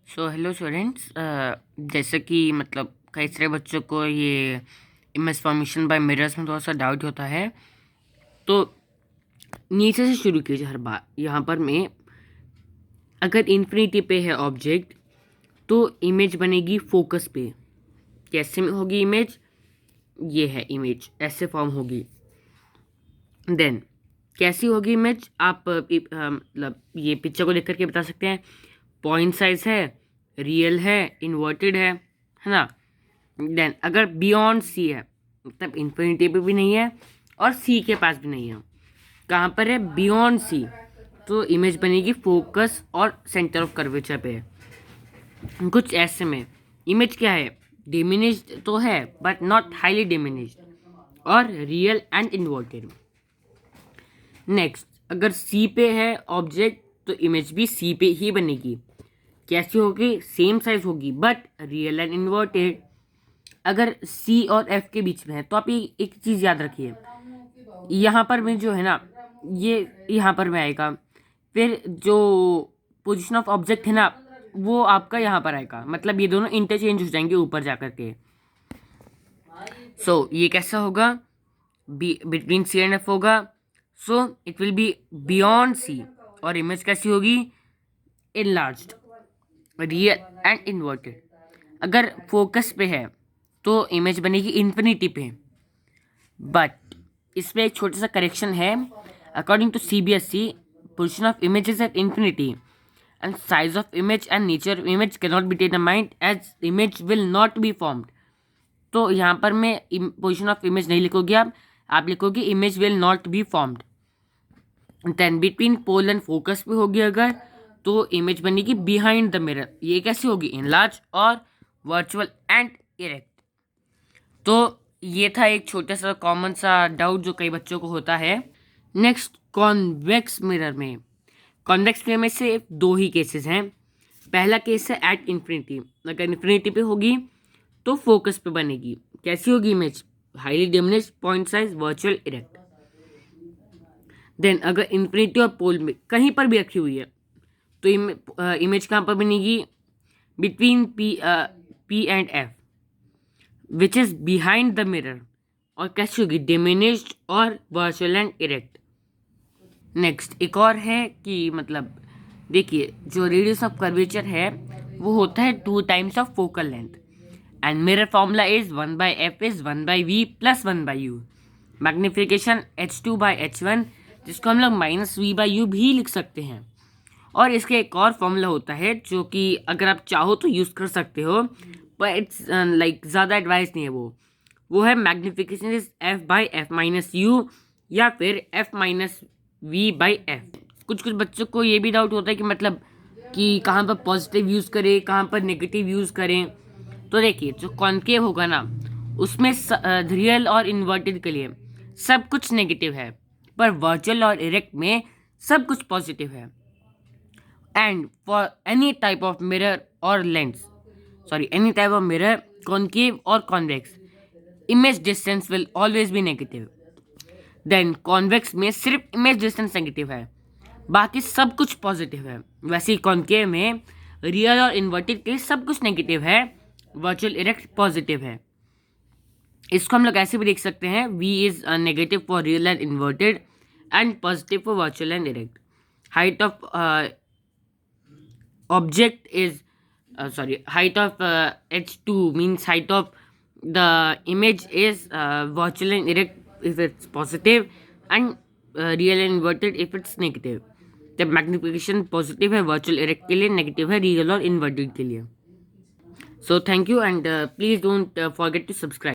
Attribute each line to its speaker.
Speaker 1: So hello students, जैसे कि मतलब कई सारे बच्चों को ये इमेज फॉर्मेशन बाय मिरर्स में थोड़ा सा डाउट होता है। तो नीचे से शुरू कीजिए हर बार। यहाँ पर मैं अगर इन्फिनिटी पे है ऑब्जेक्ट तो इमेज बनेगी फोकस पे। कैसे में होगी इमेज? ये है इमेज, ऐसे फॉर्म होगी। देन कैसी होगी इमेज? आप मतलब ये पिक्चर को देख करके बता सकते हैं। पॉइंट साइज है, रियल है, इन्वर्टेड है ना। देन अगर बियॉन्ड सी है, मतलब इन्फिनिटी पे भी नहीं है और सी के पास भी नहीं है, कहाँ पर है? Beyond C. तो इमेज बनेगी फोकस और सेंटर ऑफ कर्वेचर पे। कुछ ऐसे में इमेज क्या है? डिमिनिश्ड तो है बट नॉट हाईली डिमिनिश्ड और रियल एंड इन्वर्टेड। नेक्स्ट, अगर सी पे है ऑब्जेक्ट तो इमेज भी सी पे ही बनेगी। कैसी होगी? सेम साइज होगी बट रियल एंड इन्वर्टेड। अगर सी और एफ के बीच में है तो आप ये एक चीज़ याद रखिए, यहाँ पर में जो है ना, ये यहाँ पर में आएगा। फिर जो पोजीशन ऑफ ऑब्जेक्ट है ना, वो आपका यहाँ पर आएगा। मतलब ये दोनों इंटरचेंज हो जाएंगे ऊपर जा कर के। सो ये कैसा होगा? बिटवीन सी एंड एफ होगा। So it will be beyond C. और इमेज कैसी होगी? Enlarged, real and inverted. अगर फोकस पे है तो इमेज बनेगी इन्फिनिटी पे। बट इसमें एक छोटा सा करेक्शन है। According to CBSE, position of image is at infinity and size of image and nature of image can not be determined as image will not be formed. तो यहाँ पर मैं पोजिशन ऑफ इमेज नहीं लिखोगे, आप लिखोगे image will not be formed. Then between pole and focus पे होगी अगर, तो इमेज बनेगी बिहाइंड द मिरर। ये कैसी होगी? इनलार्ज और वर्चुअल एंड इरेक्ट। तो ये था एक छोटा सा कॉमन सा डाउट जो कई बच्चों को होता है। नेक्स्ट, कॉन्वेक्स मिरर में। कॉन्वेक्स मिरर में से दो ही केसेस हैं। पहला केस है एट इन्फिनिटी। अगर इन्फिनिटी पे होगी तो फोकस पे बनेगी। कैसी होगी image? Highly diminished, point size, virtual, erect. Then अगर इन्फिनिटी और पोल में कहीं पर भी रखी हुई है तो इमेज कहाँ पर बनेगी? Between P and F which is behind the mirror. और कैसी होगी? डिमिनिश्ड और वर्चुअल एंड इरेक्ट। नेक्स्ट एक और है कि मतलब देखिए, जो रेडियस ऑफ कर्वेचर है वो होता है 2 times of focal length and mirror formula is 1/f is 1/v plus 1/u। Magnification h2/h1, जिसको हम लोग -v/u भी लिख सकते हैं। और इसके एक और फॉर्मूला होता है जो कि अगर आप चाहो तो यूज़ कर सकते हो, पर इट्स लाइक ज़्यादा एडवाइस नहीं है। वो है मैग्निफिकेशन इज f/f-u या फिर f-v/f। कुछ कुछ बच्चों को ये भी डाउट होता है कि मतलब कि कहाँ पर पॉजिटिव यूज़ करें, कहाँ पर नेगेटिव यूज़ करें। तो देखिए, जो कॉन्केव होगा ना, उसमें रियल और इन्वर्टेड के लिए सब कुछ नेगेटिव है, पर वर्चुअल और इरेक्ट में सब कुछ पॉजिटिव है। And for any type of mirror or lens, any type of mirror, concave or convex, image distance will always be negative. Then convex में सिर्फ image distance नेगेटिव है, बाकी सब कुछ पॉजिटिव है। वैसे ही कॉन्केव में रियल और इन्वर्टेड के सब कुछ नेगेटिव है, वर्चुअल इरेक्ट पॉजिटिव है। इसको हम लोग ऐसे भी देख सकते हैं, V is negative for real and inverted and positive for virtual and erect. Height of object is height of h2 means height of the image is virtual and erect if it's positive and real and inverted if it's negative। जब magnification positive है virtual erect के लिए, negative है real और inverted के लिए। So thank you and please don't forget to subscribe.